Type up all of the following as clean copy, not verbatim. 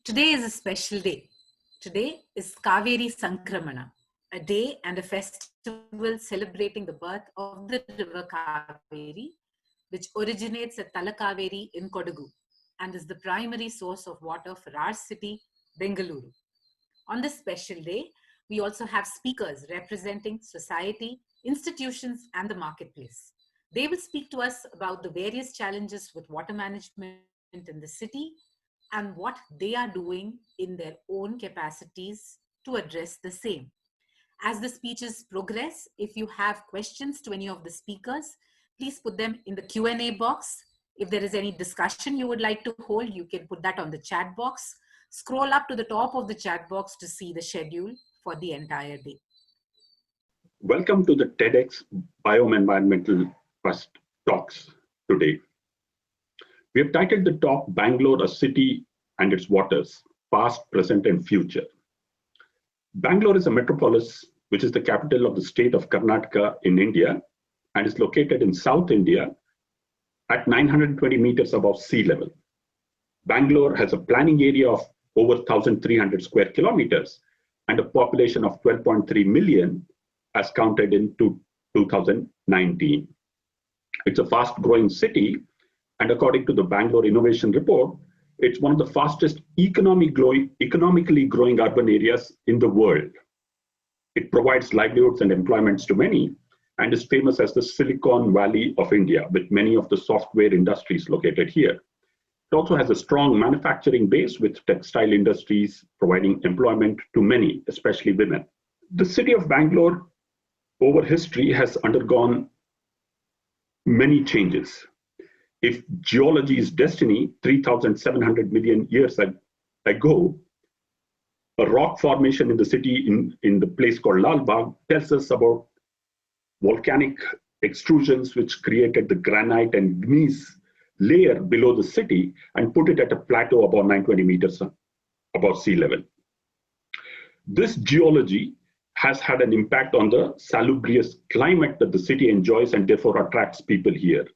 Today is a special day. Today is Kaveri Sankramana, a day and a festival celebrating the birth of the River Kaveri, which originates at Talakaveri in Kodagu and is the primary source of water for our city, Bengaluru. On this special day, we also have speakers representing society, institutions, and the marketplace. They will speak to us about the various challenges with water management in the city and what they are doing in their own capacities to address the same. As the speeches progress, if you have questions to any of the speakers, please put them in the Q&A box. If there is any discussion you would like to hold, you can put that on the chat box. Scroll up to the top of the chat box to see the schedule for the entire day. Welcome to the TEDxBiomeEnvironmentalTrust talks today. We have titled the talk, Bangalore, a City and Its Waters, Past, Present and Future. Bangalore is a metropolis which is the capital of the state of Karnataka in India and is located in South India at 920 meters above sea level. Bangalore has a planning area of over 1,300 square kilometers and a population of 12.3 million as counted in 2019. It's a fast growing city, and according to the Bangalore Innovation Report, it's one of the fastest economically growing urban areas in the world. It provides livelihoods and employments to many and is famous as the Silicon Valley of India, with many of the software industries located here. It also has a strong manufacturing base with textile industries providing employment to many, especially women. The city of Bangalore over history has undergone many changes. If geology is destiny, 3,700 million years ago, a rock formation in the city in the place called Lal Bagh tells us about volcanic extrusions which created the granite and gneiss layer below the city and put it at a plateau about 920 meters above sea level. This geology has had an impact on the salubrious climate that the city enjoys and therefore attracts people here.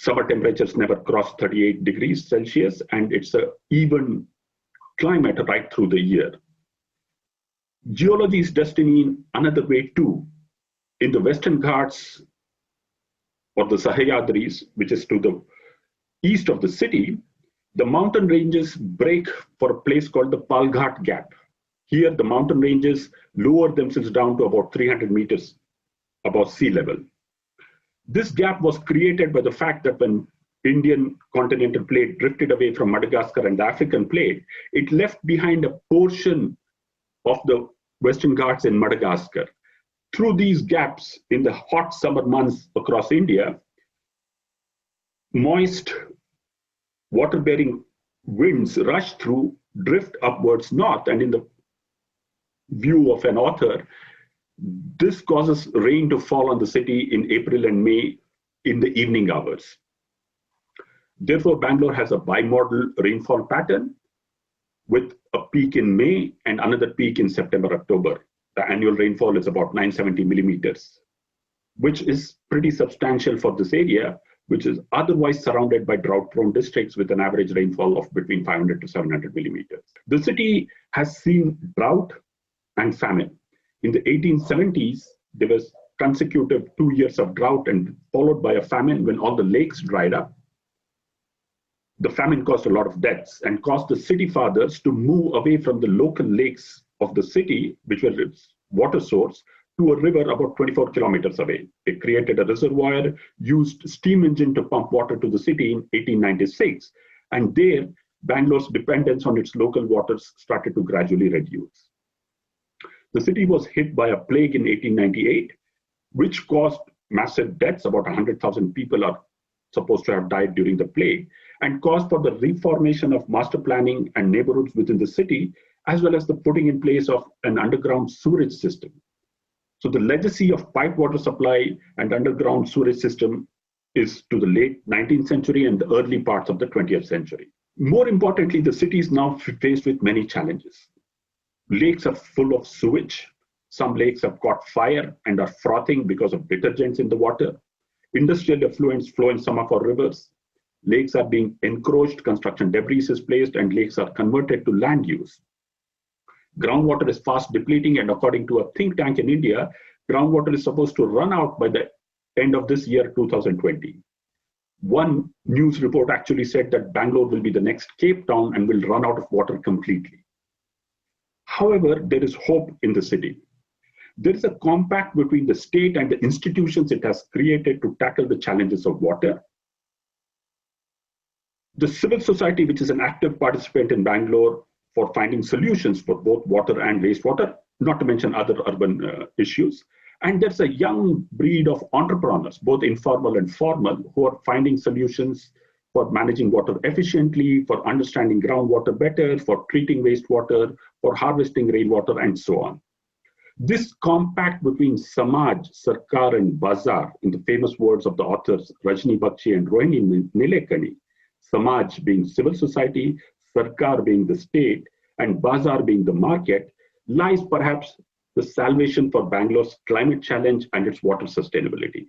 Summer temperatures never cross 38 degrees Celsius, and it's an even climate right through the year. Geology is destiny in another way too. In the Western Ghats or the Sahyadris, which is to the east of the city, the mountain ranges break for a place called the Palghat Gap. Here, the mountain ranges lower themselves down to about 300 meters above sea level. This gap was created by the fact that when Indian continental plate drifted away from Madagascar and the African plate, it left behind a portion of the Western Ghats in Madagascar. Through these gaps in the hot summer months across India, moist water-bearing winds rush through, drift upwards north, and in the view of an author, this causes rain to fall on the city in April and May in the evening hours. Therefore, Bangalore has a bimodal rainfall pattern with a peak in May and another peak in September, October. The annual rainfall is about 970 millimeters, which is pretty substantial for this area, which is otherwise surrounded by drought-prone districts with an average rainfall of between 500 to 700 millimeters. The city has seen drought and famine. In the 1870s, there was consecutive 2 years of drought and followed by a famine when all the lakes dried up. The famine caused a lot of deaths and caused the city fathers to move away from the local lakes of the city, which were its water source, to a river about 24 kilometers away. They created a reservoir, used steam engine to pump water to the city in 1896. And there, Bangalore's dependence on its local waters started to gradually reduce. The city was hit by a plague in 1898, which caused massive deaths. About 100,000 people are supposed to have died during the plague, and caused for the reformation of master planning and neighborhoods within the city, as well as the putting in place of an underground sewerage system. So the legacy of pipe water supply and underground sewerage system is to the late 19th century and the early parts of the 20th century. More importantly, the city is now faced with many challenges. Lakes are full of sewage. Some lakes have caught fire and are frothing because of detergents in the water. Industrial effluents flow in some of our rivers. Lakes are being encroached, construction debris is placed, and lakes are converted to land use. Groundwater is fast depleting, and according to a think tank in India, groundwater is supposed to run out by the end of this year, 2020. One news report actually said that Bangalore will be the next Cape Town and will run out of water completely. However, there is hope in the city. There is a compact between the state and the institutions it has created to tackle the challenges of water. The civil society, which is an active participant in Bangalore for finding solutions for both water and wastewater, not to mention other urban issues. And there's a young breed of entrepreneurs, both informal and formal, who are finding solutions for managing water efficiently, for understanding groundwater better, for treating wastewater, for harvesting rainwater, and so on. This compact between Samaaj, Sarkaar, and Bazaar, in the famous words of the authors Rajni Bakshi and Rohini Nilekani, Samaaj being civil society, Sarkaar being the state, and Bazaar being the market, lies perhaps the salvation for Bangalore's climate challenge and its water sustainability.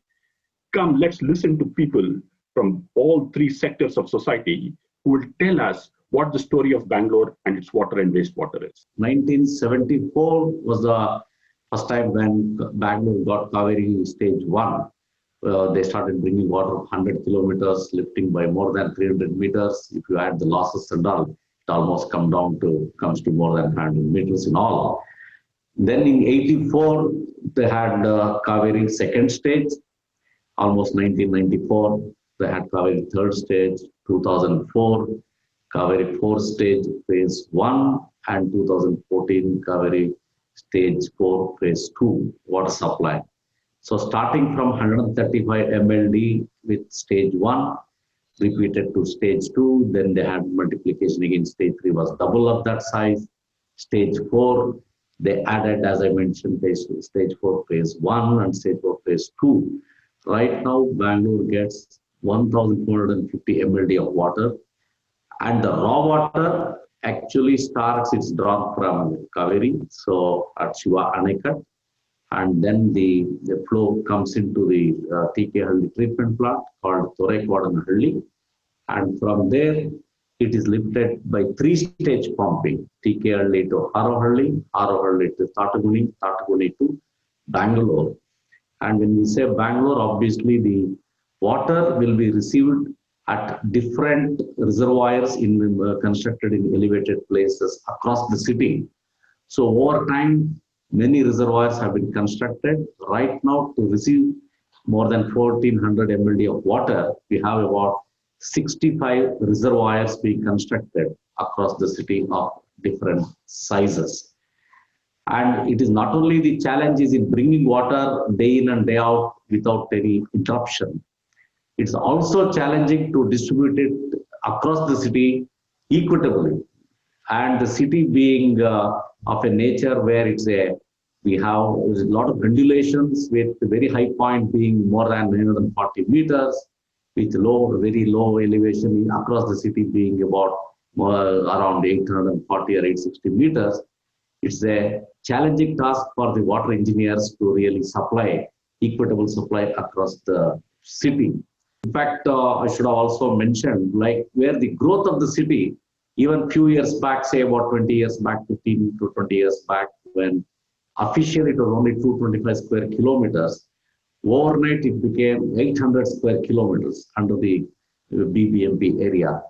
Come, let's listen to people from all three sectors of society who will tell us what the story of Bangalore and its water and wastewater is. 1974 was the first time when Bangalore got Kaveri stage 1. They started bringing water 100 kilometers, lifting by more than 300 meters. If you add the losses and all, it almost comes to more than 100 meters in all. Then in 84, they had Kaveri second stage. Almost 1994, they had Kaveri third stage. 2004, Kaveri fourth stage, phase 1. And 2014, Kaveri stage 4, phase 2, water supply. So starting from 135 MLD with stage 1, repeated to stage 2, then they had multiplication again, stage 3 was double of that size. Stage 4, they added, as I mentioned, stage 4 phase 1 and stage 4 phase 2. Right now, Bangalore gets 1,450 MLD of water, and the raw water actually starts its drawn from Kaveri, so at Shubha Anekat, and then the flow comes into the TK treatment plant called Thorekwadanhalli, and from there it is lifted by 3-stage pumping, TK to Harohalli, Harohalli to Tataguni, Tataguni to Bangalore. And when we say Bangalore, obviously the water will be received at different reservoirs constructed in elevated places across the city. So over time, many reservoirs have been constructed. Right now, to receive more than 1,400 MLD of water, we have about 65 reservoirs being constructed across the city of different sizes. And it is not only the challenge is in bringing water day in and day out without any interruption. It's also challenging to distribute it across the city equitably. And the city being of a nature where we have a lot of undulations with the very high point being more than 940 meters, with very low elevation across the city being about around 840 or 860 meters. It's a challenging task for the water engineers to really supply equitable supply across the city. In fact, I should have also mentioned, like where the growth of the city, even few years back, say about 20 years back, 15 to 20 years back, when officially it was only 225 square kilometers, overnight it became 800 square kilometers under the BBMP area.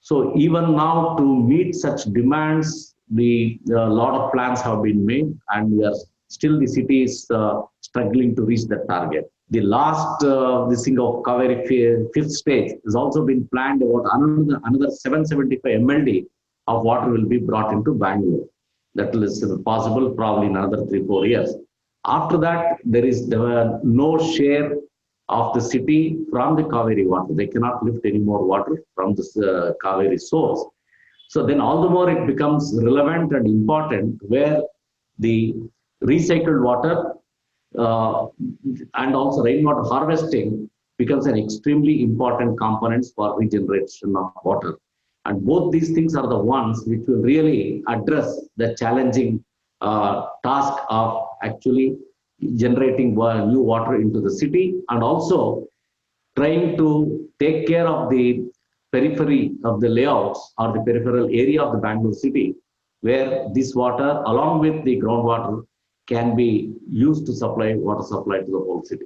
So even now to meet such demands, a lot of plans have been made, and the city is struggling to reach that target. The last this thing of Kaveri fifth stage has also been planned. About another 775 MLD of water will be brought into Bangalore. That is possible probably in another 3-4 years. After that, there is no share of the city from the Kaveri water. They cannot lift any more water from this Kaveri source. So then all the more it becomes relevant and important where the recycled water and also rainwater harvesting becomes an extremely important component for regeneration of water. And both these things are the ones which will really address the challenging task of actually generating new water into the city, and also trying to take care of the periphery of the layouts or the peripheral area of the Bangalore city, where this water along with the groundwater can be used to supply water supply to the whole city.